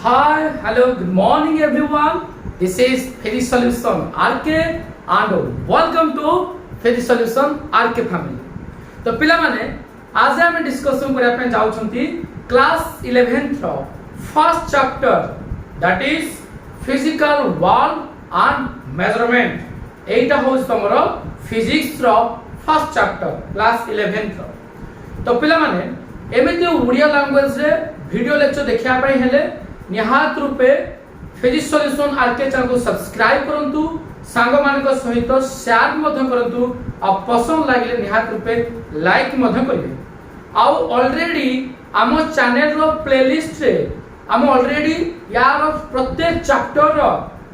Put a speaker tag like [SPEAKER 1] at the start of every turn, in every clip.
[SPEAKER 1] Hi, hello, good morning everyone. This is Physics Solution RK and welcome to Physics Solution RK family. तो पिला माने आज हम discussion करया पे जाउछंती क्लास 11th रो first chapter that is physical world and measurement. एटा होस तमरो फिजिक्स रो फर्स्ट चैप्टर क्लास 11th रो। तो पिला माने एमिति ओडिया लैंग्वेज रे वीडियो लेक्चर देखिया पई हेले निहात रूपे फिजिक्स सॉल्यूशन आरके चैनल को सब्सक्राइब करंतु, सांग मानक सहित शेयर मध्य करंतु, आ पसंद लागले निहात रूपे लाइक मध्य करिवे। आ ऑलरेडी आम चैनल रो प्लेलिस्ट रे आम ऑलरेडी यार प्रत्येक चैप्टर रो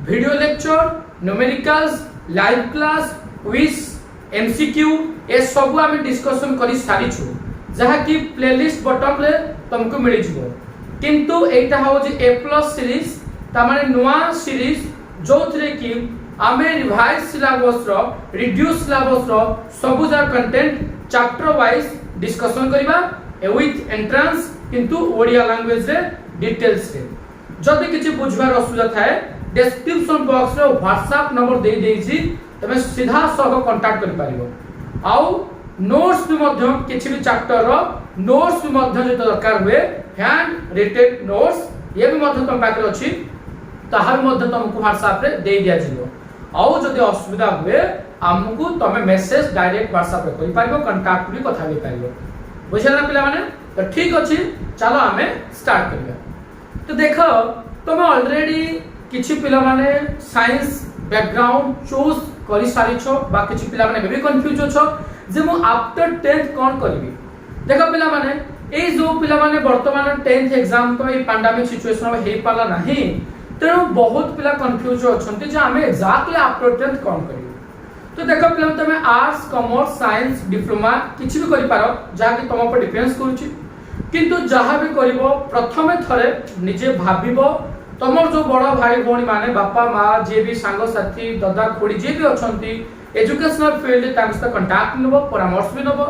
[SPEAKER 1] video lecture, numericals, live class, quiz, MCQ ए सब आम डिस्कशन करि सारिछु, जहा कि प्लेलिस्ट बटन रे तुमको मिलि जिवो। किंतु एटा हो जे ए प्लस सीरीज ता माने नुवा सीरीज जो थरे कि आमे रिवाइज सिलेबस रो रिड्यूस सिलेबस रो सब जा कंटेंट चैप्टर वाइज डिस्कशन करिबा विथ एंट्रेंस किंतु ओडिया लैंग्वेज रे डिटेल्स रे। जदि किछि बुझबार असुविधा थाए डिस्क्रिप्शन बॉक्स रे व्हाट्सएप नंबर दे देछि, तमे सीधा सह कांटेक्ट करि पारिबो। आउ नोट्स भी मध्य किछि भी चैप्टर रो नोट्स भी मध्य जे दरकार हुए हैंड रिटेन नोट्स ये भी मध्य तुम पाखे अछि, ताहा मध्य तुमको व्हाट्सएप रे दे दिया जिवो। आउ जदि असुविधा हुए हमकु तमे मैसेज डायरेक्ट व्हाट्सएप रे करि पारिबो, कांटेक्ट भी कथा भी पारिबो। बुझला पिला माने? तो ठीक अछि, चलो हमें स्टार्ट करिया। तो देखो तुम ऑलरेडी किछि पिला माने साइंस बैकग्राउंड चूज करि सारि छो, बा किछि पिला माने भी कंफ्यूज छो जे मु आफ्टर 10th कोन करबी। देखो पिला माने ए जो पिला माने वर्तमान 10th एग्जाम तो ए पैंडेमिक सिचुएशन में हे पाला नाही, तेणु बहुत पिला कंफ्यूज अछंती जे हमें एग्जैक्टली आफ्टर 10th कोन करबी। तो देखो पिला तमे आर्ट्स, कॉमर्स, साइंस, डिप्लोमा किछि भी करि पारो, जा कि तुम पर डिपेंड्स करूची। किंतु जहा भी करिवो प्रथमे थरे निजे भाबिबो तमर जो बड़ भाई भौणी माने बापा माँ जे भी सांग साथी दादा खोड़ी जे भी अछंती एजुकेशनल फील्ड तांस त कांटेक्ट नबो, परामर्श भी नबो।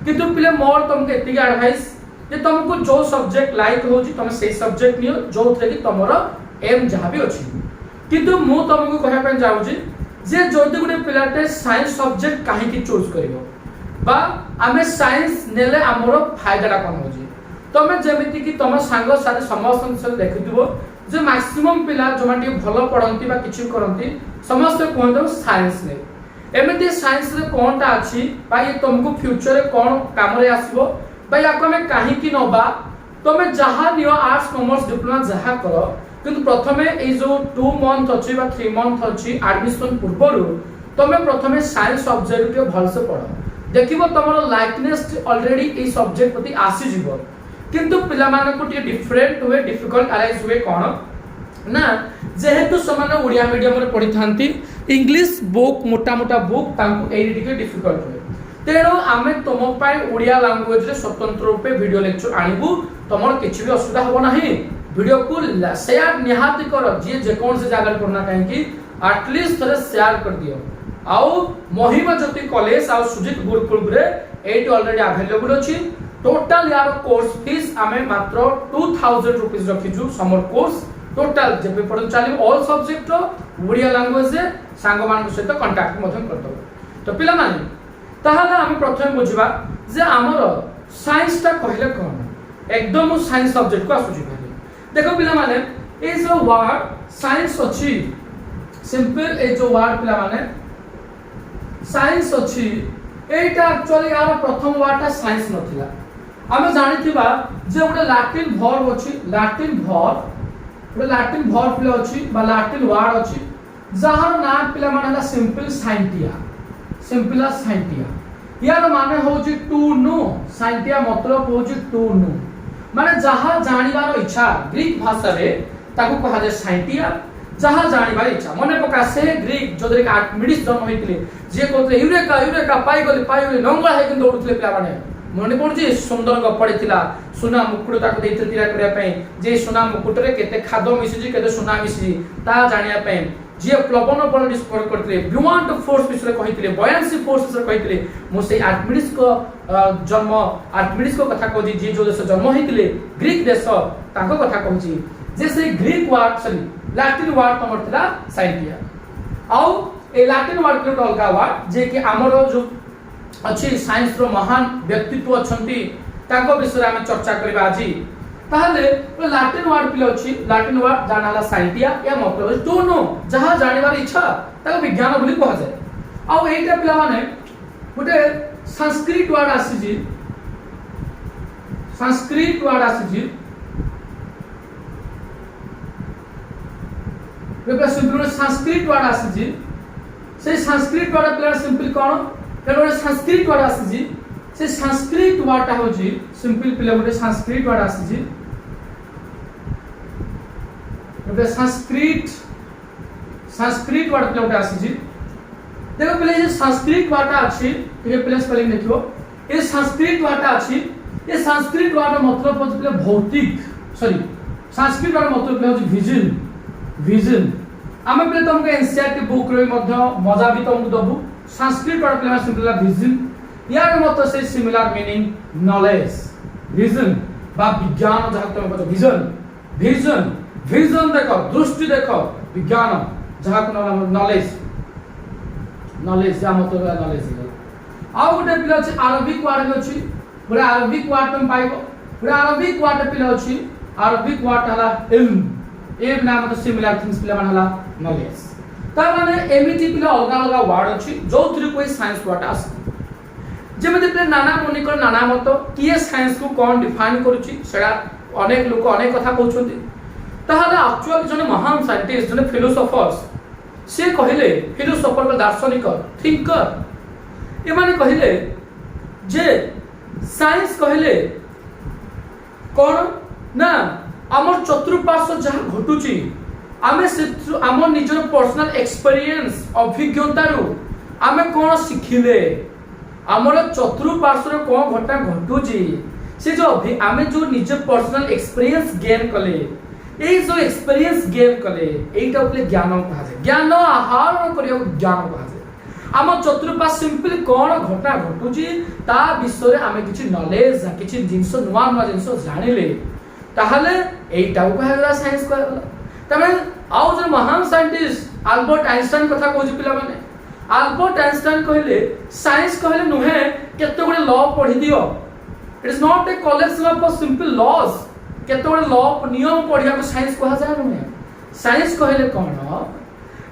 [SPEAKER 1] किंतु पिले मोर तुमके एतिक एडवाइस जे तुमको जो सब्जेक्ट लाइक होची तुम से सब्जेक्ट नियो जो थे कि तुमरो एम जहा भी अछि। किंतु मु तुमको कहया पे जाउची जे जदि गुटे पिलाटे साइंस सब्जेक्ट काहे की चूज करिवो बा आमे साइंस नेले हमरो फायदाटा कोन होची। तमे जेमिति कि तुम सांग साथी समस्त से देखिदिबो जे मैक्सिमम पिला जो माटी भलो पढंती बा किछु करंती समस्त कहंतो साइंस ने। एमिति साइंस रे कोनटा अछि बा ये तुमको फ्यूचर रे कोन काम रे आसीबो बा या को में काहे की नबा तमे जहा नियो आर्ट्स, कॉमर्स, डिप्लोमा जहा करो, किंतु प्रथमे ए जो 2 मंथ अछि बा 3 मंथ अछि एडमिशन पूर्वरु तमे प्रथमे साइंस सब्जेक्ट के भल से पढो, देखिबो तमरो लाइकनेस ऑलरेडी ए सब्जेक्ट प्रति आसी जिवो। किंतु पिला माने को टी डिफरेंट हुए डिफिकल्ट अराइज हुए कोन ना जेहेतु समान ओडिया मीडियम रे पढि थांती इंग्लिश बुक मोटा मोटा बुक तांको एडी टिके डिफिकल्ट हुए, तेणु आमे तुम पाई ओडिया लैंग्वेज रे स्वतंत्र रूपे वीडियो लेक्चर आनिबु। तमर किछि भी असुविधा हो नाही, वीडियो को शेयर निहाती करो जे जे कोन से जागर करना काहे कि एटलीस्ट थरे शेयर कर दियो। आउ महिमा ज्योति कॉलेज आ सुजित गुरुकुल रे एट ऑलरेडी अवेलेबल अछि। टोटल यार कोर्स फीस आमे मात्र 2000 रुपीस रखिजु समर कोर्स टोटल जेबे पढन चालिबो ऑल सब्जेक्ट रो ओडिया लैंग्वेज रे सांग मान सहित कांटेक्ट मधन करतो। तो पिला माने ताहाला हम प्रथम बुझबा जे हमरो साइंस ता कहले कोन एकदम साइंस सब्जेक्ट को आसुची भाई। देखो पिला माने ए जो वर्ड साइंस अछि सिंपल ए जो वर्ड पिला माने साइंस अछि एटा एक्चुअली यार प्रथम वर्ड ता साइंस नथिला। हमें जानिथिबा जे ओडे लैटिन वर्ब अछि, लैटिन वर्ब पिला अछि बा लैटिन वर्ड अछि जहार नाम पिला माने सिंपल साइंटिया, सिंपल साइंटिया। यार माने होची टू नो, साइंटिया मतलब होची टू नो माने जहा जानिबार इच्छा ग्रीक भाषा रे ताको कहा जे साइंटिया, जहा जानिबार इच्छा। मने पका से ग्रीक जोदरे का आर्किमिडीज जन्म होइतिले जे कोते यूरेका यूरेका पाइगले नंगळ हे किन दौड़ुतिले पिला माने मने पड़छि सुंदर गपड़ी थिला सुना मुकुट ताको देइते तिरा करिया पई जे सुना मुकुट रे केते खादो मिसिजी केते सुना मिसिजी ता जानिया पई जे प्लवन बल डिस्कवर करथिले बियॉन्ड फोर्स विषय कहिथिले बयान्सी फोर्स विषय कहिथिले मो से आर्किमिडीज को जन्म आर्किमिडीज को कथा कहछि जे जो देश जन्म होइतिले ग्रीक देश ताको कथा कहछि जैसे Greek word sorry Latin word तमर थिला साइंटिया आउ ए लैटिन वर्ड के अलगा वर्ड जे कि हमरो जो अछि साइंस रो महान व्यक्तित्व अछंती ताको विषय में चर्चा करबा आजी ताहले लैटिन वर्ड पिले अछि लैटिन वर्ड जानाला साइंटिया या मतलब दोनो जहां जानिबार इच्छा ताको विज्ञान बोली कहा जाय आउ एटा पिला माने गोटे संस्कृत वर्ड आसी संस्कृत वर्ड आसी बेटा सिंपल संस्कृत वर्ड आसी से संस्कृत वर्ड पिला सिंपल कोन केवल संस्कृत वर्ड आसी से संस्कृत वर्ड हो जी सिंपल पिला गोटे संस्कृत वर्ड आसी गोटे संस्कृत वर्ड पिला गोटे आसी देखो पहले ये संस्कृत वर्ड अछि ये पहले स्पेलिंग देखियो ये संस्कृत वर्ड अछि ये संस्कृत वर्ड मतलब पहिले भौतिक सॉरी संस्कृत वर्ड मतलब पहिले विजन विजन आमे पहले तुमको एनसीईआरटी बुक रे मध्य मजा भी तुमको दबु संस्कृत वर्ड पहले सिंपल विजन यार मतलब से सिमिलर मीनिंग नॉलेज विजन बा विज्ञान जहां तुम कहते विजन विजन विजन देखो दृष्टि देखो विज्ञान जहां को नॉलेज नॉलेज या मतलब नॉलेज आउ गोटे पिला अछि अरबिक वर्ड अछि गोटे अरबिक वर्ड तुम पाइबो गोटे अरबिक वर्ड पिला अछि अरबिक वर्ड हला इल्म नाम मतलब सिमिलर थिंग्स पिला मन हला नॉलेज ता माने एमिति पिला अलगा अलगा वर्ड अछि जोथि कोई साइंस वर्ड आस जेमते पिला नाना मुनिकर नाना मत किए साइंस को कोन डिफाइन करूछि सेडा अनेक लोक अनेक कथा कहउछन्ति ताहाला एक्चुअली जने महान साइंटिस्ट जने फिलोसोफर्स से कहले फिलोसोफर दार्शनिक थिंकर एमाने कहले जे साइंस कहले कोन ना हमर चतुर्पार्श्व जहां घटुची आमे से हमर निजर पर्सनल एक्सपीरियंस अभिज्ञतारु आमे कोन सिखिले हमर चतुर्पार्श्व कोन घटना घटुची से जो आमे जो निज पर्सनल एक्सपीरियंस गेन कले এই जो एक्सपीरियंस गेन कले एटा उपले ज्ञान कहा जाय ज्ञान आहार करियो ज्ञान कहा जाय आम चतुर्पाश सिंपल कोन घटना घटुची ता विषय रे आमे किछि नॉलेज किछि जिंस नुवा नुवा जिंस जानिले ताहले एटा कहा साइंस कहला तमे आउ जो महान साइंटिस्ट अल्बर्ट आइंस्टाइन कथा कहू पिला माने अल्बर्ट आइंस्टाइन कहले साइंस कहले नुहे केते गुडे लॉ पढी दियो it is not a collection of simple laws केते गुडे लॉ नियम पढिया को साइंस कहा जाय नुहे साइंस कहले कोन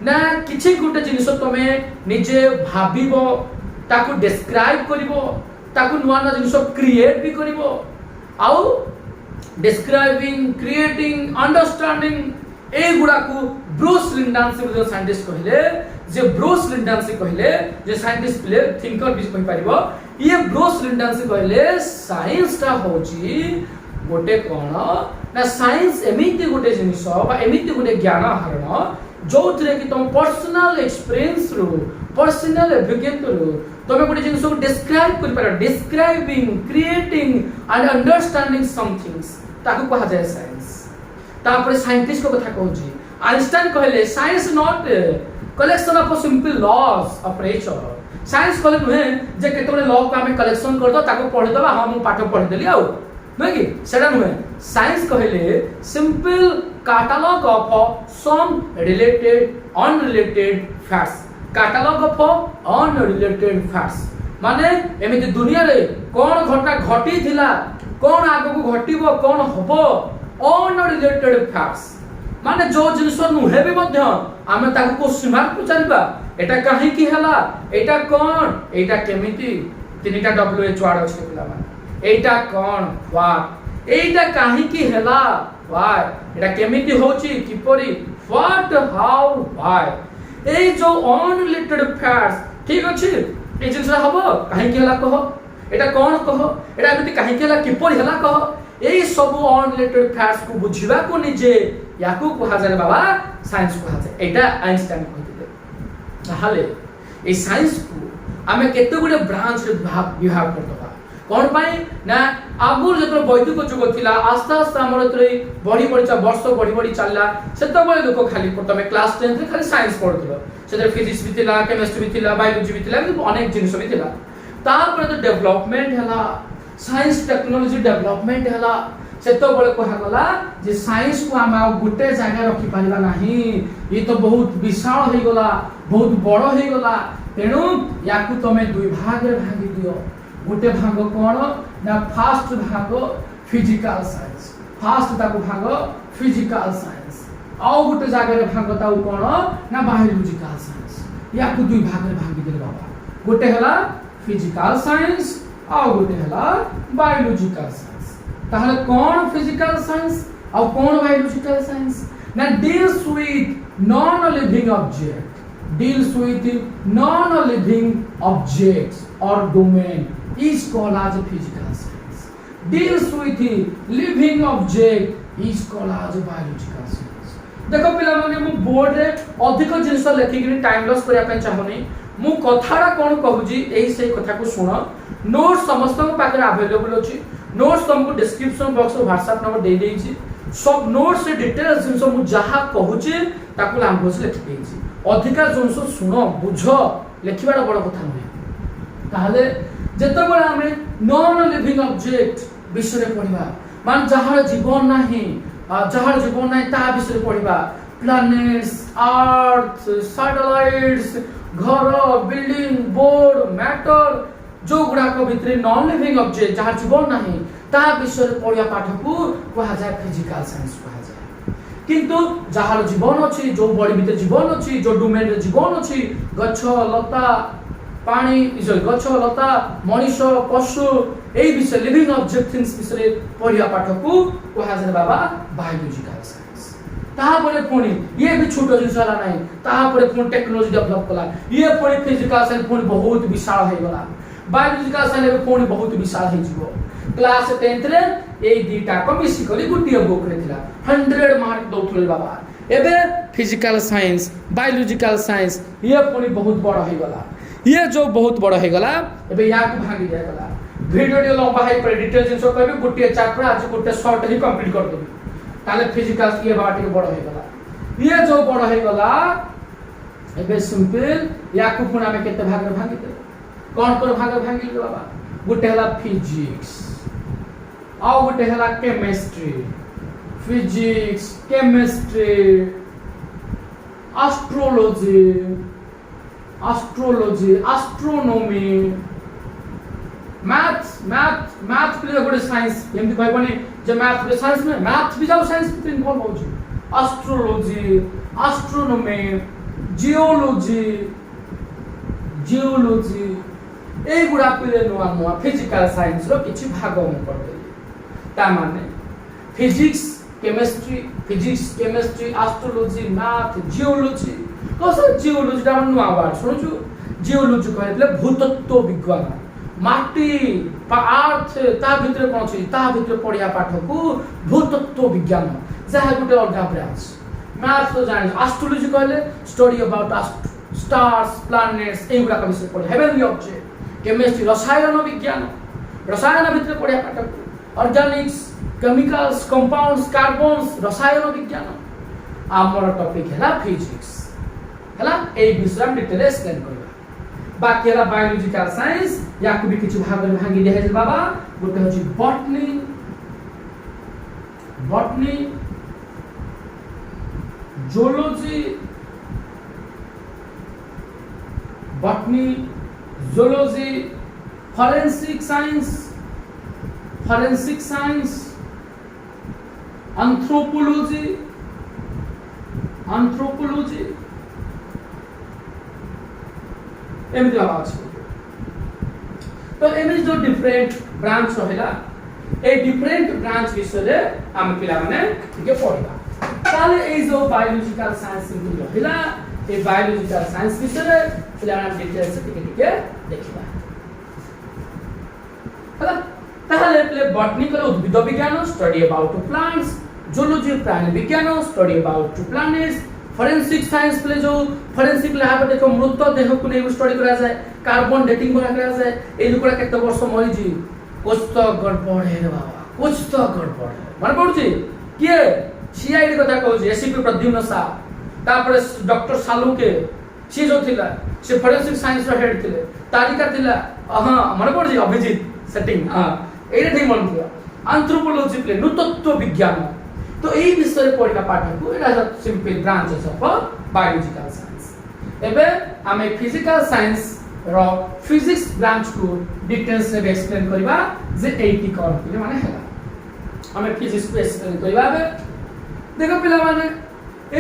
[SPEAKER 1] ना किछि गुटे जिनिस तमे निजे भाबिबो ताकू डिस्क्राइब करिवो ताकू नुवा ना जिनिस क्रिएट भी करिवो आउ डिस्क्राइबिंग क्रिएटिंग अंडरस्टैंडिंग ए गुडा को ब्रूस लिंडानसी जो साइंटिस्ट कहले जे ब्रूस लिंडानसी कहले जे साइंटिस्ट प्ले थिंकर भी कहि परिबो ये ब्रूस लिंडानसी कहले साइंस ता होची गोटे कोन ना साइंस एमिति गोटे जिनिस बा एमिति गोटे ज्ञान हरण जोथरे कि तुम पर्सनल एक्सपीरियंस रो पर्सनल अभिज्ञता रो तुम गोटे जिनिस को डिस्क्राइब कर पार describing creating and understanding some things ताको कहा जाय साइंस तापर साइंटिस्ट को कथा कहूची आइंस्टाइन कहले science not collection of simple laws of nature science कहले नुहे जे केतोले लॉ को हमें कलेक्शन कर दो ताको पढ़ दबा हम पाठ पढ़ देली आउ नहीं कि सेटा नुहे साइंस कहले simple catalogue of some related unrelated facts catalogue of unrelated facts माने एमिति दुनिया रे कोन घटना घटी थिला कोन आगो को घटिबो कोन होबो अनरिलेटेड फैक्ट्स माने जो जिनिस नुहे भी मध्य आमे ताको क्वेश्चन मार्क पचारिबा एटा काहे की हला एटा कोन एटा केमिति तीनटा डब्ल्यूएच वर्ड अछि पिला माने एटा कोन व्हाट एटा काहे की हला व्हाई एटा केमिति होची किपरि व्हाट हाउ व्हाई ए जो अनरिलेटेड फैक्ट्स ठीक अछि ए जिनिस हबो काहे की हला कहो एटा कोन कहो एटा एमिति काहे की हला किपरि हला कहो ए सब अनरिलेटेड फैक्ट्स को बुझिबा को निजे याकू कहा जाय बाबा साइंस कहा जाय एटा आइंस्टाइन कहथिले ताहाले ए साइंस को आमे केते गुडे ब्रांच रे विभाग करतबा कोन पाई ना आगुर जतो वैदिक जुग थिला आस्ते आस्ते हमर तरे बढी बढी वर्ष बढी बढी चलला सेतो बळे लोक खाली तमे क्लास 10 रे खाली साइंस पढुथलो सेते फिजिक्स भी थिला केमिस्ट्री भी थिला बायोलॉजी भी थिला अनेक जिनिस भी थिला तापर तो डेवलपमेंट हला साइंस टेक्नोलॉजी डेवलपमेंट हला सेतबेले कहा गला जे साइंस को हम गोटे जगह रखी पारिबा नाही, ये तो बहुत विशाल हो गला, बहुत बड़ हो गला, तेणु याकू तमे दुई भाग रे भागी दियो। गोटे भाग कोन ना फर्स्ट भाग फिजिकल साइंस, फर्स्ट ताको भाग फिजिकल साइंस, आउ गोटे जगह रे भाग ताउ कोन ना बायोलॉजिकल साइंस। याकू दुई भाग रे भागी दे बाबा, गोटे हला फिजिकल साइंस आउ गोटे हला बायोलॉजिकल साइंस। ताहले कौन फिजिकल साइंस और कौन बायोलॉजिकल साइंस ना deals with non living object, deals with non living objects और domain is called as physical science, deals with living object is called as biological science. देखो पिला माने मु बोर्ड रे अधिक जिंस लेखि कि टाइम लॉस करिया पे चाहनी, मु कथाडा कोन कहूजी एही से कथा को सुन। नोट समस्त को पाकर अवेलेबल अछि, नोट्स तुमको डिस्क्रिप्शन बॉक्स में व्हाट्सएप नंबर दे देछि, सब नोट्स से डिटेल्स जिंस मु जहा कहूचे ताकू लैंग्वेज लिखि देछि। अधिका जिंस सुनो बुझ लेखिबाडा बड़ कथा नै। ताहले जेतबेला हमें नॉन लिविंग ऑब्जेक्ट विषय पढिबा मान जहार जीवन नाही, जहार जीवन नाही ता विषय पढिबा, प्लैनेट्स, अर्थ, सैटेलाइट्स, घर, बिल्डिंग, बोर्ड, मैटर जो गुड़ाक भितर नॉन लिविंग ऑब्जेक्ट जहाँ जीवन नाही ता विषय पढ़िया पाठ को कहा जाए फिजिकल साइंस कहा जाए। किंतु जहाँ जीवन अच्छी, जो बॉडी भितर जीवन अच्छी, जो डोमेन रे जीवन अच्छी, गछ लता पानी गछ लता मनीष पशु एई विषय लिविंग ऑब्जेक्ट थिंग्स विषय पढ़िया पाठ को कहा जाए बाबा बायोलॉजिकल साइंस। ताहापरे पुणी ये भी छोट जिनिस हला नाही, ताहापरे पुणी टेक्नोलॉजी डेवलप कला, ये पुणी फिजिकल साइंस पुणी बहुत विशाल हो गला, बायोलॉजिकल साइंस पुणी बहुत विशाल हो जिवो। क्लास 10th रे ए दीटा को मिसी करी गुटिया बुक रे थिला 100 मार्क दउथले बाबा। एबे फिजिकल साइंस बायोलॉजिकल साइंस ये पुणी बहुत बड़ हो गला, ये जो बहुत बड़ हो गला एबे या को भागी जाय गला। वीडियो डी लंबा है पर डिटेल जिंस कहबे गुटिया चैप्टर आज गुटे शॉर्ट ही कंप्लीट कर देबी, ताले फिजिकल ये बाटी बड़ हो गला। ये जो बड़ हो गला एबे सिंपल या को पुणी में केते भाग रे भागी दे कौन कोन भाग भांगी बाबा। गोटे हला फिजिक्स आउ गोटे हला chemistry, physics chemistry astrology, astrology astronomy math play गोटे साइंस एमती कहबनी जे मैथ के साइंस में मैथ भी जाओ साइंस में इन्वॉल्व हो छी। एस्ट्रोलॉजी एस्ट्रोनॉमी जियोलॉजी ए गुडा पिले नुआ नुआ फिजिकल साइंस रो किछि भाग हम कर दे। ता माने physics chemistry astrology math geology कोसा जियोलॉजी दा नुआ वर्ड सुनछु। जियोलॉजी कहले भूतत्व विज्ञान, माटी अर्थ ता भितर कोन छी ता भितर पढ़िया पाठ को भूतत्व विज्ञान जहा गुटे अलगा ब्रांच। मैथ तो जानि, एस्ट्रोलॉजी कहले स्टडी अबाउट स्टार्स प्लैनेट्स ए गुडा का विषय पढ़े, हेवनली ऑब्जेक्ट। केमिस्ट्री रसायन विज्ञान, रसायन भितर पढ़िया पाठ, ऑर्गेनिक्स केमिकल्स कंपाउंड्स कार्बन्स रसायन विज्ञान। आमर टॉपिक हैला फिजिक्स हैला ए विषय हम डिटेल एक्सप्लेन करबा। बाकी हैला बायोलॉजिकल साइंस या को भी किछु भाग में भांगी दिया है बाबा। गोटे होची botany, zoology forensic science anthropology एमती बाबा अछि। तो एमे जो डिफरेंट ब्रांच रहला ए डिफरेंट ब्रांच विषय हम पिला माने ठीक पढ़िबा। ताले ए जो बायोलॉजिकल साइंस रहला ए बायोलॉजिकल साइंस विषय पिला माने डिटेल से टिके देखिबा। हला ताले प्ले बॉटनी को उद्भिद विज्ञान स्टडी अबाउट प्लांट्स, जूलॉजी प्राणी विज्ञान study about planets, forensic science play जो फोरेंसिक लैब देखो मृत देह को नै स्टडी करा जाए, कार्बन डेटिंग करा जाए, ए लोकरा केते वर्ष मरि जी कुछ तो गड़बड़ है रे बाबा, कुछ तो गड़बड़ है। मन पड़ुची किए सीआईडी कथा कहूची एसीपी प्रद्युम्न शाह, तापर डॉक्टर सालू के सी जो थिला से फोरेंसिक साइंस रो हेड थिले, तालिका थिला हां मन पड़ुची अभिजीत सेटिंग हां एरे ठीक मन थिला। anthropology प्ले नृतत्व विज्ञान तो एई विषय पढिना पाठ को एटा simple branches of biological science एबे हमें फिजिकल साइंस रो फिजिक्स ब्रांच को डिटेल्स से एक्सप्लेन करबा जे एटी कोन के माने हैला हमें फिजिक्स को एक्सप्लेन करबा बे देखो पिला माने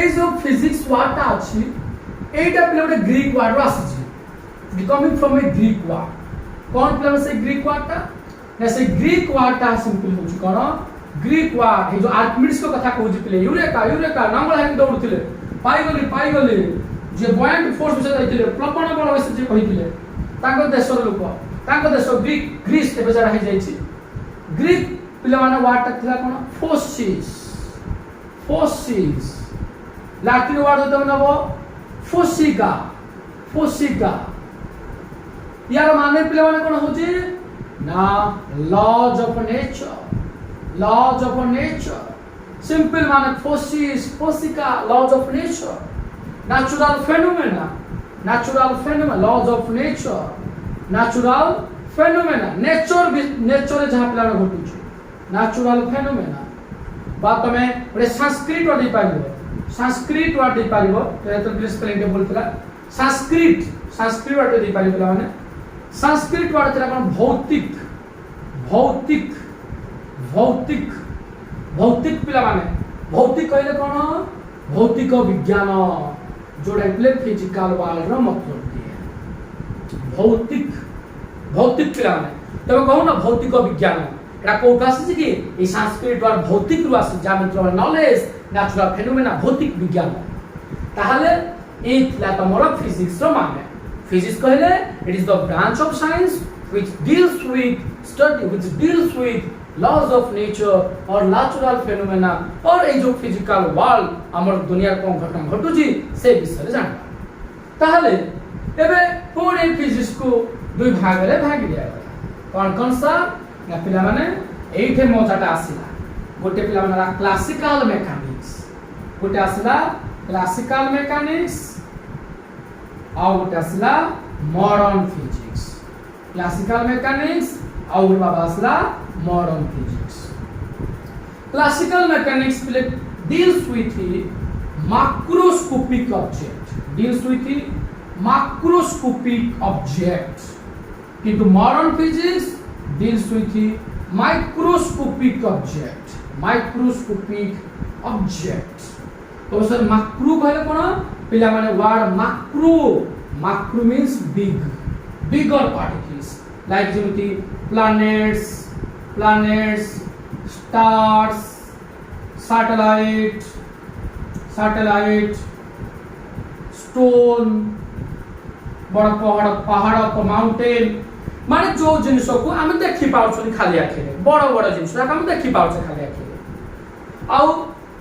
[SPEAKER 1] ए जो फिजिक्स वाटा अछि एटा पिला ଗୋଟେ ग्रीक वर्ड आसी coming from a Greek word कोन पिला से ग्रीक वर्ड ता ना से ग्रीक वर्ड ता सिंपल हो छु कोन ग्रीक वर्ड हे जो आर्किमिडीज को कथा कहू पिले यूरेका नांगल हाकि दौड़ुथिले पाई गली जे बॉयंट फोर्स विषय जाइथिले प्रपण बल विषय जे कहिथिले तांको देशर लोक तांको देश ग्रीस एबे जरा हे जाइछि ग्रीक पिला माने वर्ड ता थिला कोन फोसिस लैटिन वर्ड होता नबो फोसिका यार माने पिला माने कोन होछि ना लॉज ऑफ नेचर सिंपल माने फोसिका laws of nature natural phenomena laws of nature natural phenomena nature जहां पिला घटु छ natural phenomena बात में बड़े संस्कृत वर्ड दे पाइबो तो स्पेलिंग के बोलतला संस्कृत वर्ड दे पाइबो पिला माने संस्कृत वर्ड तरा कोन भौतिक पिला माने भौतिक कहले कोन भौतिक विज्ञान जोड़ा प्ले फिजिकल वर्ल्ड रो मतलब दिए भौतिक पिला माने तब कहू ना भौतिक विज्ञान एटा कोठा से कि ई संस्कृत वर्ड भौतिक रु आसी ज्यामिति नॉलेज नेचुरल फेनोमेना भौतिक विज्ञान ताहले ए थिला तमर फिजिक्स रो माने फिजिक्स कहले it is the branch of science which deals with laws of nature or natural phenomena और ए जो फिजिकल वर्ल्ड हमर दुनिया कोन घटना घटुची से विषय जान ताहले एबे पूरे फिजिक्स को दुई भाग रे भागी दिया कोन सा ना पिला माने एठे मजाटा आसीला गोटे पिला माने क्लासिकल मैकेनिक्स गोटे आसीला क्लासिकल मैकेनिक्स और गोटे आसीला मॉडर्न फिजिक्स क्लासिकल मैकेनिक्स और बाबा आसीला modern physics classical mechanics deals with the macroscopic object into modern physics deals with the microscopic object तो सर macro कहले कोन पिला माने word macro means bigger particles like जेमति planets, stars, satellite, stone, बड़ पहाड़ mountain माने जो जिनिस को हम देखि पाउछन खाली आखे बड़ जिनिस हम देखि पाउछ खाली आखे आ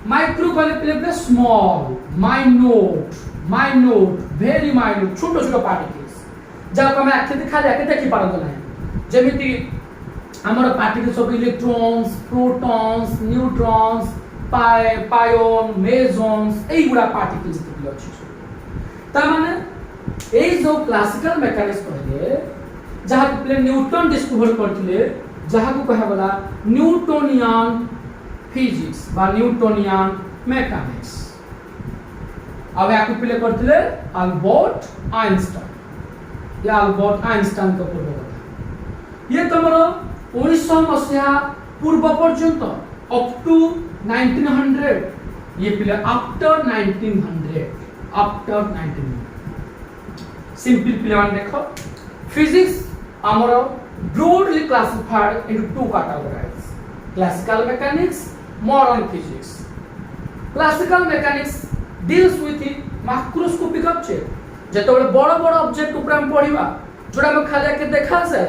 [SPEAKER 1] माइक्रो कहले play small minute very minute छोटो पार्टिकल्स जाको हम आखे खाली आखे देखि पारत नै जेमिति हमर particles of electrons protons neutrons pion mesons एई गुडा पार्टिकल्स के अछि ता माने एई जो क्लासिकल मैकेनिक्स कहले जहा प्ले न्यूटन डिस्कवर करथिले जहा को कहा गला न्यूटोनियन फिजिक्स बा न्यूटोनियन मैकेनिक्स अब याकू प्ले करथिले अल्बर्ट आइंस्टाइन का पूर्व ये तमरो 1900 मसिया पूर्व पर्यंत अप टू 1900 ये पिले आफ्टर 1900 सिंपल पिले मान देखो फिजिक्स हमरो broadly classified into two categories classical mechanics modern physics classical mechanics deals with the macroscopic object जेतबे बड़ ऑब्जेक्ट ऊपर हम पढिबा जोडा हम खाली के देखा जाय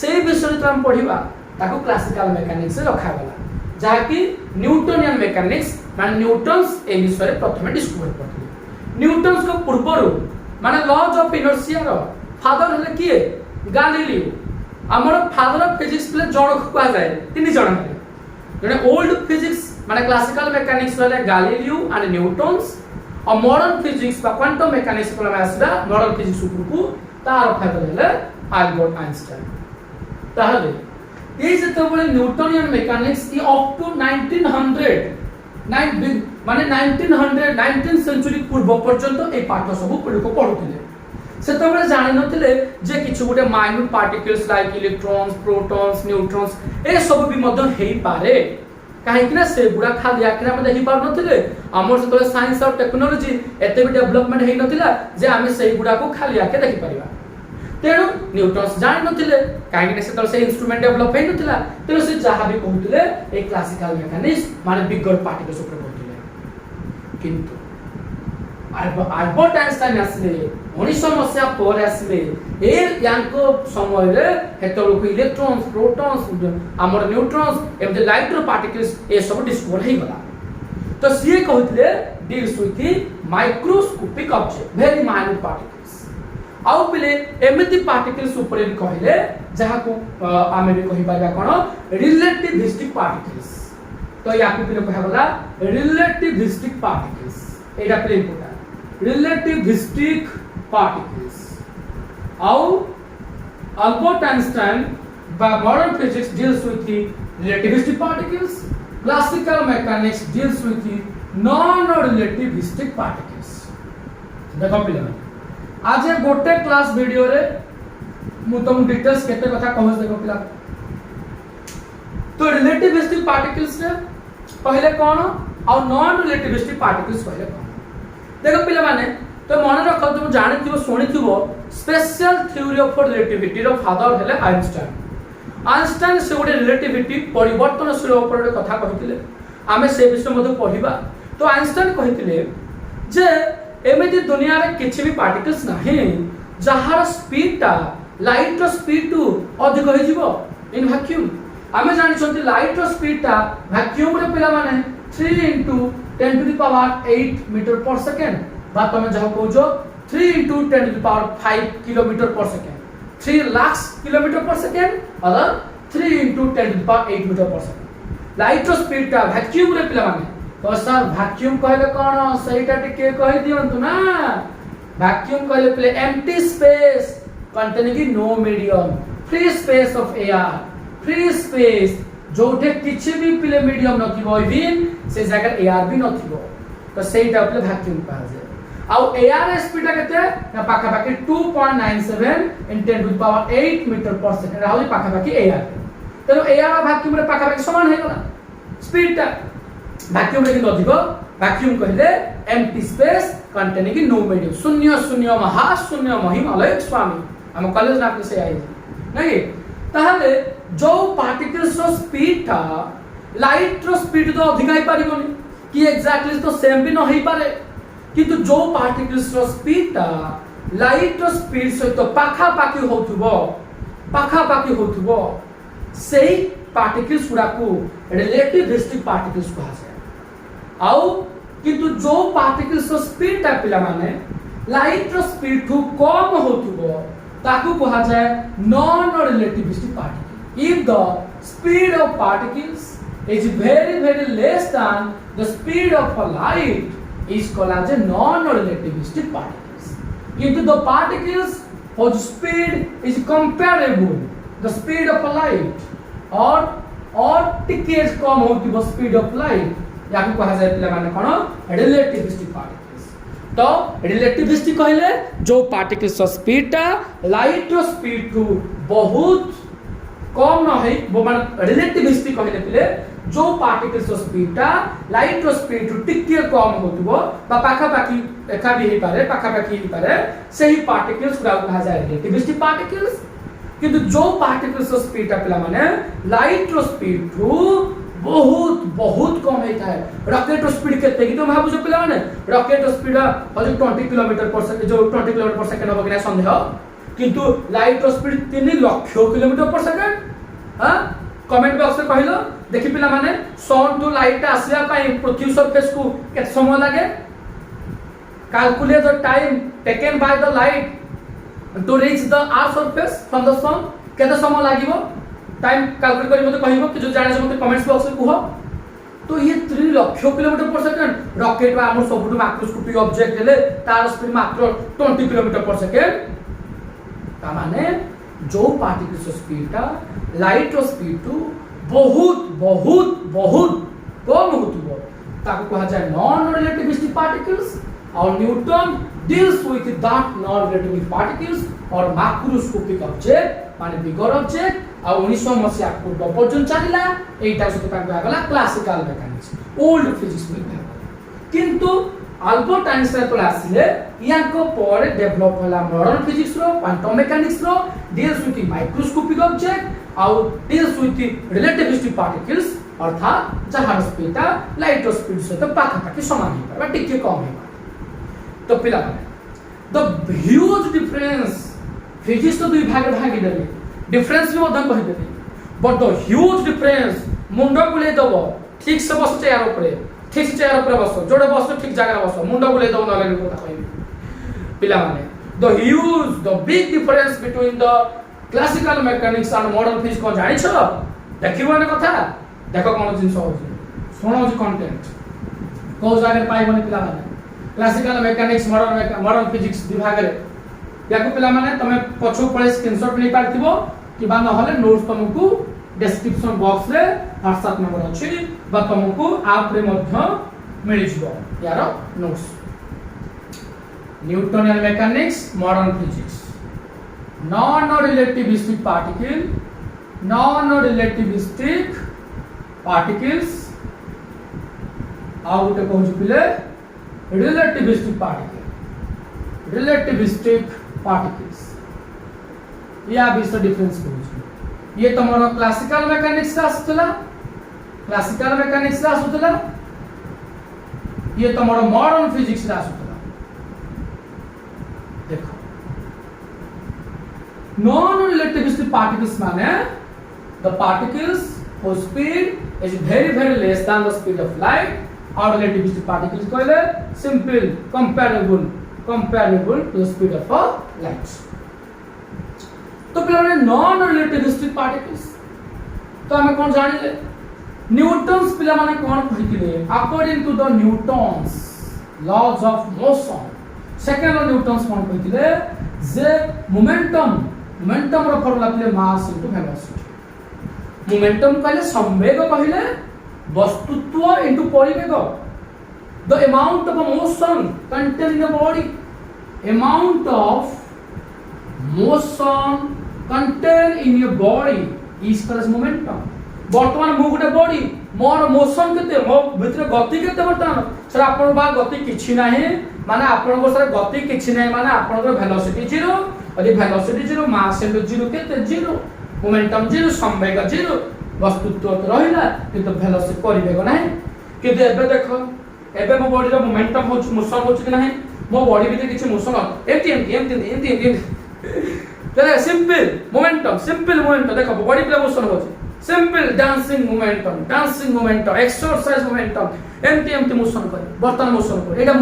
[SPEAKER 1] सेही विषय तो हम पढिबा ताको क्लासिकल मैकेनिक्स से रखा गला जाकी न्यूटोनियन मैकेनिक्स माने न्यूटन्स ए विषय प्रथम डिस्कवर करथिले न्यूटन्स को पूर्वरु माने लॉज ऑफ इनर्शिया रो फादर हले किए गैलीलियो हमर फादर ऑफ फिजिक्स प्ले जण को आ जाय तीन जण जने ओल्ड फिजिक्स माने क्लासिकल मैकेनिक्स वाले गैलीलियो एंड न्यूटन्स और मॉडर्न फिजिक्स बा क्वांटम मैकेनिक्स को आसला मॉडर्न फिजिक्स को तार फादर हले अल्बर्ट आइंस्टाइन ताहले ये जेतबेले न्यूटनियन मेकानिक्स ये अप टू 1900 माने 1900 सेंचुरी पूर्व पर्यंत ए पाठ सब लोक पढुथिले सेतबेले जानि नथिले जे किछु गोटे minute particles like electrons protons neutrons ए सब भी मध्य हेई पारे काहे कि ना से गुडा खाली आखिर हम देखि पार नथिले हमर सेतबेले साइंस और टेक्नोलॉजी एते भी डेवलपमेंट हेई नथिला जे आमे सेही गुडा को खाली आखे देखि परिबा तेणु न्यूटन्स जानि नथिले काहे कि सेतबेले से इंस्ट्रूमेंट डेवलप हेई नथिला तेणु से जहा भी कहउथिले ए क्लासिकल मैकेनिक्स माने बिगर पार्टिकल्स ऊपर कहउथिले किंतु अल्बर्ट आइंस्टाइन आसले 1900 मसिया पर आसले ए यांको समय रे हेतबेले इलेक्ट्रॉन्स प्रोटॉन्स हमर न्यूट्रॉन्स एम द लाइटर पार्टिकल्स ए सब डिस्कवर हेई गला तो सीए कहउथिले deals with the microscopic object very minute particles आउ पिले एमिति पार्टिकल्स ऊपर भी कहले जहा को आमे भी कहि पाबा कोन रिलेटिविस्टिक पार्टिकल्स तो या पिले कहबला रिलेटिविस्टिक पार्टिकल्स एटा पिले इम्पोर्टेंट relativistic particles और Albert Einstein by modern physics deals with the relativistic particles, classical mechanics deals with the non-relativistic particles. देखो पिला आज ये गोटे क्लास वीडियो रे मु तुम डिटेल्स केते कथा कहस देखो पिला तो relativistic particles रे पहले कोन और non-relativistic particles पहले कोन देखो पिला माने तो मन रख तुम जानि थिबो सुनि थिबो स्पेशल थ्योरी ऑफ रिलेटिविटी रो फादर हेले आइंस्टाइन से गोटे रिलेटिविटी परिवर्तनशील ऊपर कथा कहिथिले आमे से विषय मध्ये पढिबा तो आइंस्टाइन कहिथिले जे एमिति दुनिया रे किछि भी पार्टिकल्स नाही जहार स्पीड ता लाइट रो स्पीड टू अधिक होई जिवो इन वैक्यूम आमे जानि छथि लाइट रो स्पीड ता वैक्यूम रे पिला माने 3 * 10 to the power 8 meter per second बा तमे जहा कहजो 3 * 10 to the power 5 kilometer per second 3 lakh kilometre पर सेकंड और 3 * 10 to the power 8 meter per second light row speed ता वैक्यूम रे पिला माने तो सर वैक्यूम कहले कोन सहीटा टिके कहि दियंतु ना वैक्यूम कहले प्ले empty space containing no medium free space of air free space जोठे किछि भी पिले मीडियम नथिबो इवन से जगह एयर भी नथिबो तो सेटा प्ले वैक्यूम कहा जाय आउ एयर स्पीड केते ना पाखा पाखी 2.97 * 10 to the power 8 meter per second Rahul पाखा पाखी एयर तेनो एयर और वैक्यूम रे पाखा पाखी समान हे गला स्पीड ता वैक्यूम रे अधिक वैक्यूम कहले empty space containing no medium शून्य शून्य महाशून्य महिमालय स्वामी हम कॉलेज ना से आई नहीं ताहले जो पार्टिकल्स रो स्पीड था लाइट रो स्पीड तो अधिक ही पारिबोनी कि एग्जैक्टली तो सेम भी न होई पारे किंतु जो पार्टिकल्स रो स्पीड था लाइट रो स्पीड से तो पाखा पाखी होथुबो सेही पार्टिकल्स गुडा को रिलेटिविस्टिक पार्टिकल्स कहा जाय आउ किंतु जो पार्टिकल्स रो स्पीड ता पिला माने लाइट रो स्पीड ठू कम होथुबो ताकू कहा जाय non relativistic particle if the speed of particles is very less than the speed of a light is called as a non-relativistic particles किंतु the particles whose speed is comparable the speed of a light or टिके कम होतिबो speed of light याकू कहा जाय पिला माने कोन relativistic particles तो relativistic कहले जो particles रो speed ता लाइट रो स्पीड टू बहुत कम न है वो मान रिलेटिविस्टिक कहले पिले जो पार्टिकल्स रो स्पीड ता लाइट रो स्पीड टू टिके कम होतबो बा पाखा पाखी एका भी हे पारे पाखा पाखी हे पारे सही पार्टिकल्स गुडा कहा जाय रिलेटिविस्टिक पार्टिकल्स किंतु जो पार्टिकल्स रो स्पीड ता पिला माने लाइट रो स्पीड टू बहुत कम हेता है रॉकेट रो स्पीड केते कि तुम भाबु जो पिला माने रॉकेट रो स्पीड हजू 20 किलोमीटर पर सेकंड जो 20 किलोमीटर पर सेकंड होबो कि संदेह किंतु लाइट रो स्पीड 3 लाख किलोमीटर पर सेकंड हां कमेंट बॉक्स में कहिलो देखि पिला माने सन टू लाइट आसिया पई पृथ्वी सरफेस को केते समय लागे calculate the time taken by the light to reach the earth surface from the sun केते समय लागिवो टाइम कैलकुलेट करी मते कहिबो कि जो जाने मते कमेंट्स बॉक्स में कुहो तो ये 3 लाख किलोमीटर पर सेकंड रॉकेट बा हमर सबुटु माइक्रोस्कोपिक ऑब्जेक्ट हेले तार स्पीड मात्र 20 किलोमीटर पर सेकंड ता माने जो पार्टिकल्स स्पीडटा लाइट स्पीड टू बहुत बहुत बहुत कम होतुबो ताको कहा जाए नॉन रिलेटिविस्टिक पार्टिकल्स और Newton deals with that non relativistic particles और मैक्रोस्कोपिक ऑब्जेक्ट माने बिगर ऑब्जेक्ट और 1900 मसिया को पर्यंत चलिला एटा सहित ताको आगला क्लासिकल मेकानिक्स ओल्ड फिजिक्स में किंतु अल्बर्ट आइंस्टाइन तो आसिले याको पर डेवलप होला मॉडर्न फिजिक्स रो क्वांटम मेकानिक्स रो डील्स विथ माइक्रोस्कोपिक ऑब्जेक्ट और डील्स विथ रिलेटिविस्टिक पार्टिकल्स अर्थात जहार स्पीड लाइट स्पीड से तो पाखापाखि समान है बा टिके कम है तो पिला द ह्यूज डिफरेंस फिजिक्स तो दुई भाग भागी देले डिफरेंस भी मदन कहि देले बट द ह्यूज डिफरेंस मुंडो बुले दबो ठीक से बस चेयर ऊपर ठीक से चेयर ऊपर बसो जोड़े बसो ठीक जगह बसो मुंडो बुले दबो नले को कहबी पिला माने the huge the big difference between the classical mechanics and modern physics को जानि छ देखिबो ने कथा देखो कोन जिंस हो सुनो जी कंटेंट को जगह पाइबो ने पिला माने क्लासिकल मैकेनिक्स मॉडर्न फिजिक्स विभाग रे याको पिला माने तमे पछो पळे स्क्रीनशॉट नै पारथिबो कि बा न हले नोट्स तुमको डिस्क्रिप्शन बॉक्स रे WhatsApp नंबर अछि बा तुमको आप रे मध्य मिलि जिवो यार notes Newtonian mechanics modern physics non relativistic particles out कहू पिले relativistic particles या भी इसका डिफरेंस करू ये तुम्हारा क्लासिकल मैकेनिक्स का आसुतला ये तुम्हारा मॉडर्न फिजिक्स का आसुतला देखो नॉन रिलेटिविस्टिक पार्टिकल्स माने the particles whose speed is very less than the speed of light or relativistic particles कहले simple comparable to the speed of light तो पिलाने नॉन रिलेटिविस्टिक पार्टिकल्स तो हमें कौन जानिले न्यूटन्स पिला माने कौन कहिथिले according to the Newton's laws of motion second Newton's कौन कहिथिले जे मोमेंटम रो फॉर्मूला पिले मास इनटू वेलोसिटी मोमेंटम कहले संवेग कहले वस्तुत्व इनटू परिवेग the amount of motion contain in the body amount of motion contained in your body is called as momentum वर्तमान मु गुटे बॉडी मोर मोशन केते मो भितर गति केते वर्तमान सर आपन बा गति किछि नाही माने आपन को सर गति किछि नाही माने आपन को वेलोसिटी जीरो यदि वेलोसिटी जीरो मास जीरो केते जीरो मोमेंटम जीरो संवेग जीरो वस्तुत्व तो रहिला किंतु वेलोसिटी परिवेग नाही किंतु एबे देखो एबे मो बॉडी रो मोमेंटम हो मोशन हो कि नाही मो बॉडी भीतर किछि मोशन एमती देखो सिंपल मोमेंटम देखो बॉडी पे मोशन हो simple dancing momentum exercise momentum एमती मोशन करे बर्तन मोशन करे एटा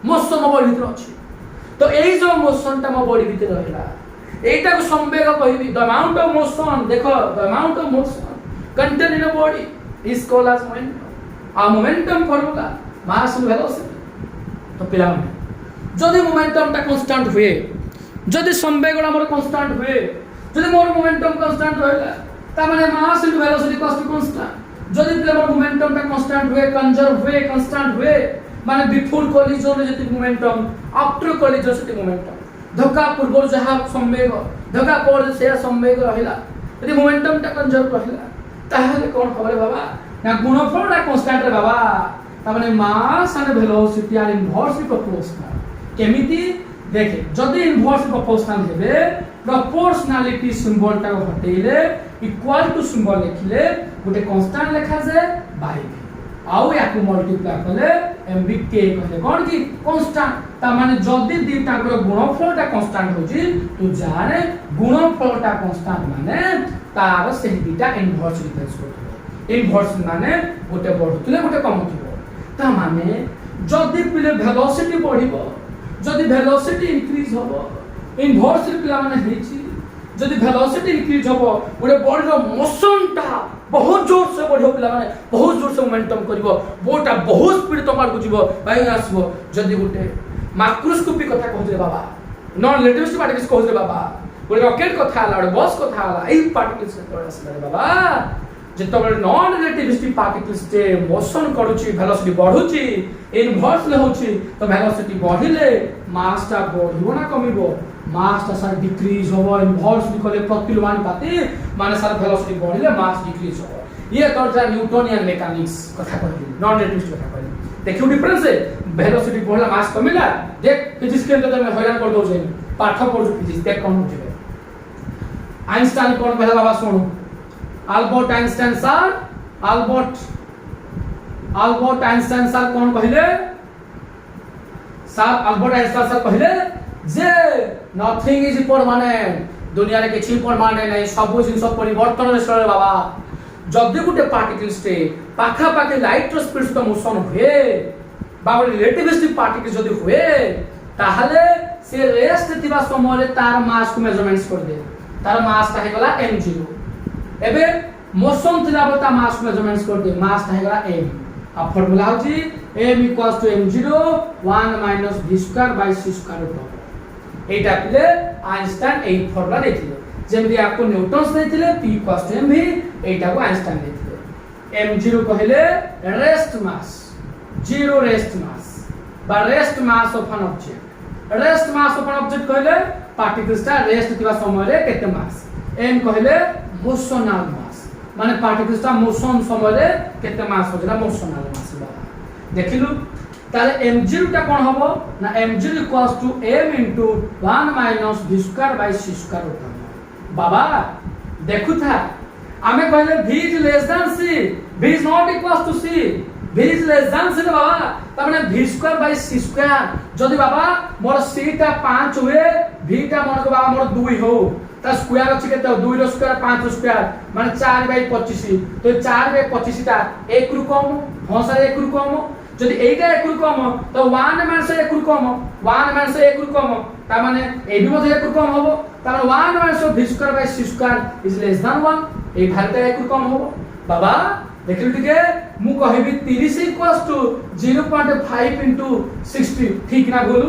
[SPEAKER 1] मोशन मो बॉडी भीतर अछि तो एई जो मोशन ता मो बॉडी भीतर रहला एटा को संवेग कहबी द अमाउंट ऑफ मोशन देखो the amount of motion contain in a body is called as momentum आ momentum formula mass and velocity तो पिला जदि मोमेंटम ता कांस्टेंट हुए जदि संवेग हमर कांस्टेंट हुए जदि मोर मोमेंटम कांस्टेंट रहला ता माने मास एंड वेलोसिटी कांस्टेंट जदि पिला मोर मोमेंटम ता कांस्टेंट हुए कंजर्व हुए कांस्टेंट हुए माने बिफोर कोलिजन जति मोमेंटम आफ्टर कोलिजन जति मोमेंटम धक्का पूर्व जहा संवेग धक्का पर से संवेग रहला यदि मोमेंटम ता कंजर्व रहला ताहले कोन खबर बाबा ना गुणफल ता कांस्टेंट रे बाबा ता माने mass and velocity are inversely proportional केमिति देखे जदि इनवर्सली प्रोपोर्शनल हेबे प्रोपोर्शनलिटी सिंबल ता हटेले इक्वल टू सिंबल लिखले गोटे कांस्टेंट लिखा जाय बाय आउ याकु मल्टीप्लाई करले एमबी के कहले कोन की कांस्टेंट ता माने जदि दीटा कर गुणफल ता कांस्टेंट होजी तू जाने गुणफल ता कांस्टेंट माने तार से दीटा इनवर्स रिप्लेस करथि इनवर्स माने गोटे बढ़ुतले गोटे कमुथिबो ता माने जदि पिले वेलोसिटी बढ़िबो जदि वेलोसिटी इंक्रीज होबो इनवर्स पिला माने हेची जदि वेलोसिटी इंक्रीज होबो गोटे बॉडी रो मोशन ता बहुत जोर से बढ़ो पिला माने बहुत जोर से मोमेंटम करिवो बोटा बहुत स्पीड तमार को जीवो बाई आसबो जदि गोटे माइक्रोस्कोपिक कथा कहउले बाबा नॉन रिलेटिविस्टिक पार्टिकल्स कहउले बाबा गोटे रॉकेट कथा हला गोटे बस कथा हला एई पार्टिकल्स केतबेले आसला रे बाबा जेतबेले नॉन रिलेटिविस्टिक पार्टिकल्स टे मोशन करूची वेलोसिटी बढ़ुची इनवर्सली होची तो वेलोसिटी बढ़िले मास टा बढ़िबो ना कमिबो मास टा सर डिक्रीज होबो इनवर्सली कले प्रतिलोमानुपाती माने सर वेलोसिटी बढ़िले मास डिक्रीज होबो ये तो न्यूटोनियन मैकेनिक्स कथा कहली नॉन रिलेटिविस्टिक कथा कहली देखियो डिफरेंस है वेलोसिटी बढ़ला मास कमिला देख फिजिक्स के अंदर मैं हैरान कर दो जे पाठ पढु फिजिक्स देख कोन होजे आइंस्टाइन कोन कहला बाबा सुनो अल्बर्ट आइंस्टाइन सर कोन कहले सर अल्बर्ट आइंस्टाइन सर कहले जे नथिंग इज परमानेंट दुनिया रे किछि परमानेंट नै सब जिंस परिवर्तन रे चले बाबा जदि गुटे पार्टिकल्स टे पाखा पाखे लाइट रो स्पीड तो मोशन हुए बाबा रिलेटिविस्टिक पार्टिकल्स जदि हुए ताहले से रेस्ट थिबा समय तार मास को मेजरमेंट्स कर दे तार मास ता हेगला m0 एबे मोशन थिला बता मास को मेजरमेंट्स कर दे मास ता हेगला m आ फार्मूला होची m = m0 1 - v²/c² एटा पिले आइंस्टाइन एई फार्मूला देथिले जेमि आपको न्यूटन देथिले p = mv एटा को आइंस्टाइन देथिले m0 कहले rest mass zero rest mass बा rest mass of an object rest mass of an object कहले पार्टिकल्स ता रेस्ट थिबा समय रे केते मास m कहले मोशनल मास माने पार्टिकल्स ता मोशन समय रे केते मास होजला मोशनल मास बा देखिलु ताले m0 ता कोन हबो ना m0 = m * 1 - v²/c² बाबा देखु था आमे कहले v is less than c v is not equals to c v is less than c बाबा त माने v²/c² जदी बाबा मोर c ता 5 हुए v ता मन को बाबा मोर 2 हो ता स्क्वायर अछि केते 2 रो स्क्वायर 5 रो स्क्वायर माने 4/25 तो 4/25 ता 1 रु कम हां सर 1 रु कम जदी एटा 1 रु कम तो 1 मान से 1 रु कम 1 मान से 1 रु कम ता माने ए भी मध्ये 1 रु कम होबो ता माने 1 मान से v²/c² इज लेस देन 1 ए भारत 1 रु कम होबो बाबा देखिलु ठीके मु कहबी 30 = 0.5 * 60 ठीक ना बोलू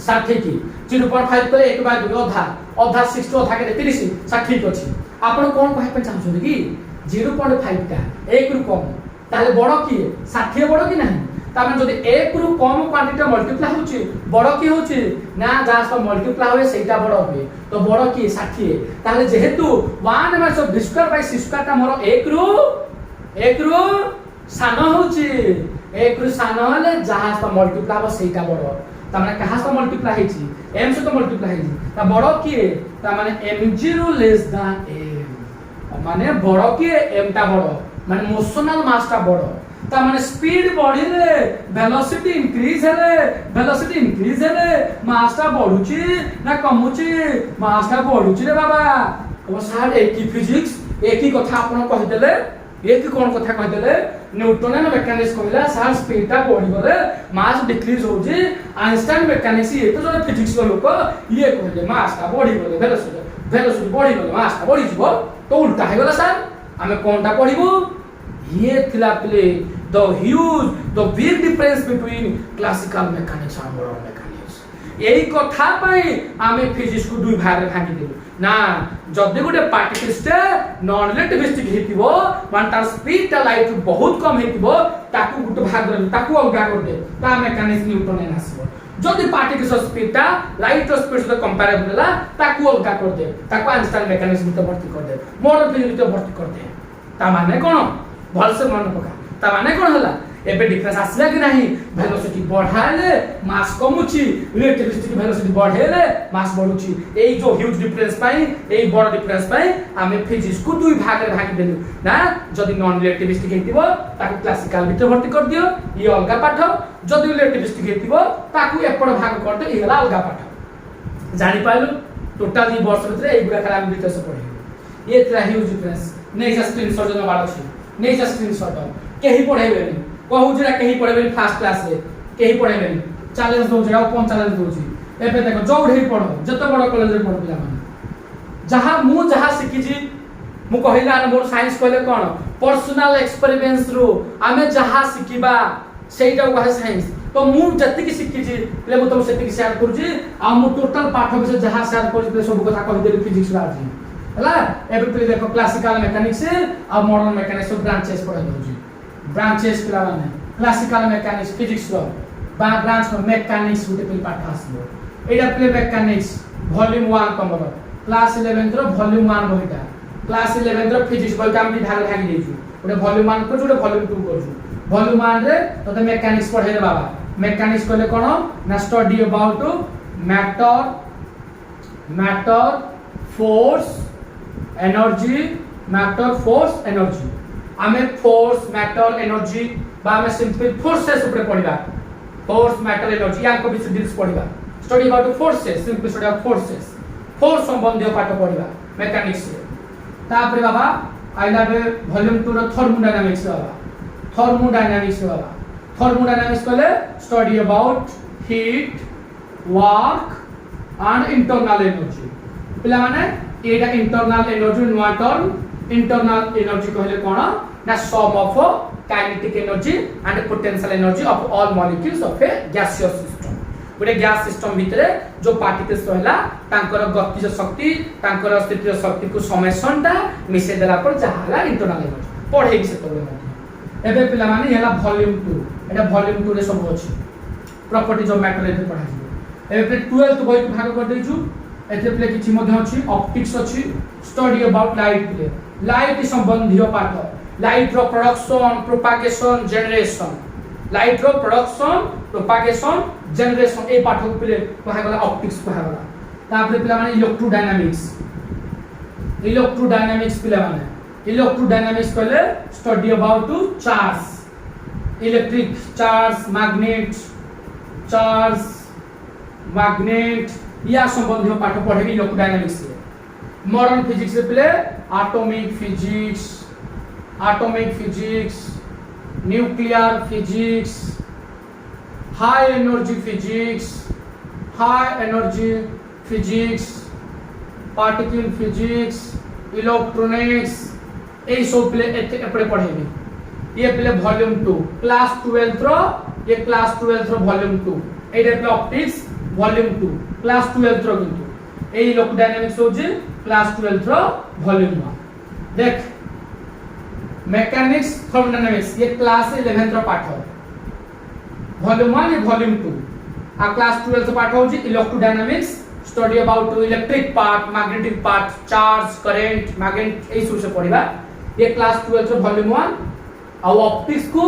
[SPEAKER 1] 60 की 0.5 करे 1/2 अधा 60 अधा के 30 60 अछि आपण कोन कहै पे चाहछो कि 0.5 टा 1 रु कम ताले बड़ की 60 बड़ की नहीं तामे जदी 1 रु कम क्वांटिटी मल्टीप्लाई होची बड़ की होची ना जास मल्टीप्लाई होए सेटा बड़ होए तो बड़ की 60 ताले जेहेतु 1 मास v²/c² ता मोर 1 रु सानो होची 1 रु सानो हले जास मल्टीप्लाई हो सेटा बड़ ता माने कहा से मल्टीप्लाई हेची m से तो मल्टीप्लाई हेची ता बड़ की ता माने m0 लेस देन m माने बड़ की m ता बड़ माने मोशनल मास ता बड़ ता माने स्पीड बढ़िले वेलोसिटी इंक्रीज हेले मास ता बढ़ुची ना कमुची मास ता बढ़ुची रे बाबा ओ सार एक ही फिजिक्स एक ही कथा आपण कहि देले एक ही कोन कथा कहि देले न्यूटनियन मैकेनिक्स कहला सार स्पीड ता बढ़ी गले मास डिक्रीज होजी आइंस्टाइन मैकेनिक्स ये तो जो फिजिक्स रो लोक ये कहले मास ता बढ़ी गले वेलोसिटी बढ़ी गले मास ता बढ़ी जिवो तो उल्टा हे गला सार हमें कोनटा पढिबो ये थिला play the big difference between classical mechanics and modern mechanics एई कथा पई आमे फिजिक्स को दुई भाग रे भागी देलु ना जदि गुटे पार्टिकल्स टे नॉन रिलेटिविस्टिक हेतिबो मान तार स्पीड ता लाइट बहुत कम हेतिबो ताकू गुटे भाग रे ताकू अलगा कर दे ता मेकानिक्स न्यूटन आसीबो जदि पार्टिकल्स स्पीड ता लाइट स्पीड से कंपैरेबल ला ताकू अलगा कर दे ताकू आइंस्टाइन मेकानिक्स में भर्ती कर दे मॉडर्न फिजिक्स में भर्ती कर दे ता माने कोन भल से मन पका ता माने कोन हला एबे डिफरेंस आसला कि नहीं वेलोसिटी बढ़ाले मास कमुची रिलेटिविस्टिक वेलोसिटी बढ़ेले मास बढ़ुची एई जो ह्यूज डिफरेंस पाई एई बड़ डिफरेंस पाई आमे फिजिक्स को दुई भाग रे भाग देलु ना जदी नॉन रिलेटिविस्टिक हेतिबो ताकू क्लासिकल भीतर भर्ती कर दियो ई अलगा पाठ जदी रिलेटिविस्टिक हेतिबो ताकू एपड़ भाग कर दे ई हला अलगा पाठ जानि पाइलु टोटल ई वर्ष भीतर एई गुडा खराब भीतर से पढे ये त्रा ह्यूज डिफरेंस नै जस्ट स्क्रीनशॉट जनो बाड़ अछि नै जस्ट स्क्रीनशॉट केही पढाइबेनी कहू जरा केही पढेबेनी फर्स्ट क्लास रे केही पढेबेनी चैलेंज दो जरा ओपन चैलेंज दोची एबे देखो जोढे पढो जत बड़ कॉलेज रे पढो पिला माने जहा सिखी जी मु कहिला मोर साइंस कहले कोन पर्सनल एक्सपेरिमेंट्स रो आमे जहा सिखिबा सेटा कहे साइंस तो मु जति की शिखी छी ले मु तुम सेति की शेयर करू छी आ मु टोटल पाठ विषय जहां शेयर करू छी सब कथा कहि देली फिजिक्स रा जी हला एबे पे देखो क्लासिकल मैकेनिक्स आ मॉडर्न मैकेनिक्स ब्रांचेस पढ़ा दउ छी ब्रांचेस पिला माने क्लासिकल मैकेनिक्स फिजिक्स रो ब्रांच में मैकेनिक्स गुटे पे पाठ आसलो एडा प्ले मैकेनिक्स वॉल्यूम 1 तमरो क्लास 11 रो वॉल्यूम 1 बहिटा क्लास 11 रो फिजिक्स बहि काम भी भाग भाग देजु गुटे वॉल्यूम 1 को गुटे वॉल्यूम 2 करजु वॉल्यूम 1 रे तो मैकेनिक्स पढ़े रे बाबा मैकेनिक्स कहले कोन ना study about matter force energy matter force energy आमे फोर्स मैटर एनर्जी बा आमे सिंपल फोर्सेस ऊपर पढ़िबा फोर्स मैटर एनर्जी या को विषय डिटेल्स पढ़िबा study about forces simple study of forces force संबंधी पाठ पढ़िबा मैकेनिक्स रे तापर बाबा आइला बे वॉल्यूम 2 रो थर्मोडायनामिक्स बाबा थर्मोडायनामिक्स बाबा थर्मोडायनामिक्स कहले study about heat work and internal energy पिला माने एटा इंटरनल एनर्जी नुआ टर्म इंटरनल एनर्जी कहले कोन ना sum of kinetic energy and potential energy of all molecules of a gaseous system गोटे गैस सिस्टम भितरे जो पार्टिकल्स रहला तांकर गतिज शक्ति तांकर स्थितीय शक्ति को समेशनटा मिसे देला पर जहाला इंटरनल एनर्जी पढे से तो एबे पिला माने हला वॉल्यूम 2 एटा वॉल्यूम 2 रे सब अछि प्रॉपर्टीज ऑफ मैटर एते पढा जिवो एबे 12th बही को भाग कर देछु एते प्ले किछि मध्ये अछि ऑप्टिक्स अछि स्टडी अबाउट लाइट प्ले लाइट संबंधी पाठ light ray production propagation generation light ray production propagation generation ए पाठ को प्ले कहा गला ऑप्टिक्स कहा गला तापर पिला माने इलेक्ट्रोडायनामिक्स पिला माने इलेक्ट्रोडायनामिक्स कहले study about charge electric magnet या संबंधी पाठ पढ़े इलेक्ट्रोडायनामिक्स रे मॉडर्न फिजिक्स रे प्ले atomic physics nuclear physics high energy physics particle physics electronics ए सब प्ले एपड़े पढ़ेबी ये प्ले वॉल्यूम 2 क्लास 12 रो ये क्लास 12 रो वॉल्यूम 2 एडे प्ले ऑप्टिक्स वॉल्यूम 2 क्लास 12 रो किंतु ए इलेक्ट्रोडायनामिक्स हो जे क्लास 12 रो वॉल्यूम 1 देख मैकेनिक्स थर्मोडायनामिक्स ये क्लास 11 रो पाठ वॉल्यूम 1 ये वॉल्यूम 2 आ क्लास 12 रो पाठ हो जे electrodynamics study about electric part magnetic part charge current magnet ए सब से पढ़िबा ये क्लास 12 रो वॉल्यूम 1 आ ऑप्टिक्स को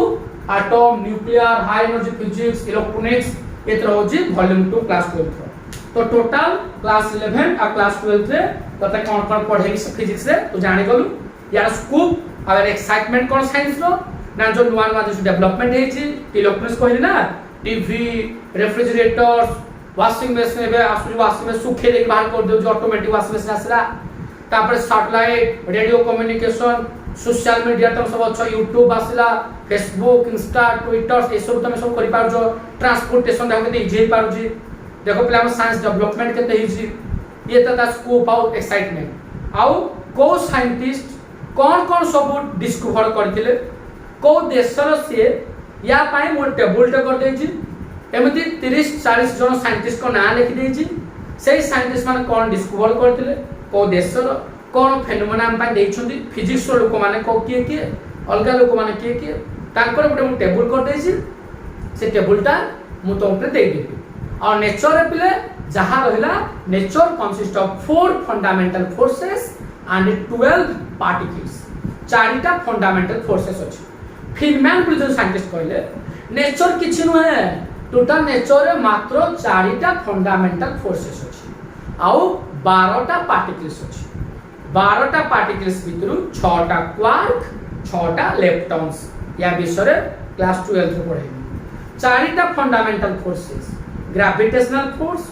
[SPEAKER 1] atom nuclear high energy physics electronics एतरा हो जे वॉल्यूम 2 क्लास 12 रो तो टोटल क्लास 11 आ क्लास 12 रे तते कोन कोन पढ़ेबी फिजिक्स रे तो जानि गलु यार स्कोप और एक्साइटमेंट कोन साइंस रो ना जो नुवा नुवा जो डेवलपमेंट हे छी इलेक्ट्रॉनिक्स कहली ना टीवी रेफ्रिजरेटर्स वाशिंग मशीन बे आसु वाशिंग मशीन सुखे दे बाहर कर दो जो ऑटोमेटिक वाशिंग मशीन आसला तापर satellite radio communication social media तो सब अच्छा यूट्यूब आसला फेसबुक इंस्टा ट्विटर ए सब तुम सब करि पार जो ट्रांसपोर्टेशन देखो के इजी पार जी देखो पहले हम साइंस डेवलपमेंट केते इजी ये ता स्कोप आउ एक्साइटमेंट आउ को साइंटिस्ट कौन कौन सब डिस्कवर करथिले को देशर से या पाई मो टेबल टे कर देछि एमति 30-40 जन साइंटिस्ट को नाम लिखि देछि सेही साइंटिस्ट मान कोन डिस्कवर करथिले को देशर कोन फेनोमेना हम पाई देछथि फिजिक्स रो लोक माने को किए अलगा लोक माने किए तांकर गोटे मो टेबल कर देछि से टेबलटा मु तो ऊपर दे देबी और नेचर रे पिले जहा रहला nature consist of 4 fundamental forces and 12 particles चारिटा फंडामेंटल फोर्सेस अछि फिनमैन पुलिस साइंटिस्ट कहले नेचर किछि न है टोटल नेचर रे मात्र चारिटा फंडामेंटल फोर्सेस अछि आउ 12टा पार्टिकल्स अछि 12टा पार्टिकल्स भितरु 6टा क्वार्क 6टा लेप्टॉन्स या विषय क्लास 12 रे पढेबी चारिटा fundamental forces gravitational force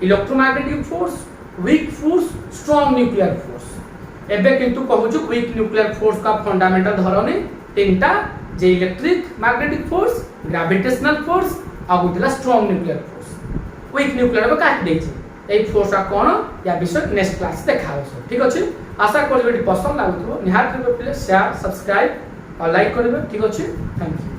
[SPEAKER 1] electromagnetic force weak force strong nuclear force एबे किंतु कहू छु वीक न्यूक्लियर फोर्स का फंडामेंटल धरने तीनटा जे electric magnetic force gravitational force आ गुटला strong nuclear force weak nuclear बे काट देछि ए फोर्स का कोन या विषय नेक्स्ट क्लास देखाबो ठीक अछि आशा करबे पसंद लागुथबो निहार करबे प्लीज शेयर सब्सक्राइब और लाइक करबे ठीक अछि थैंक यू।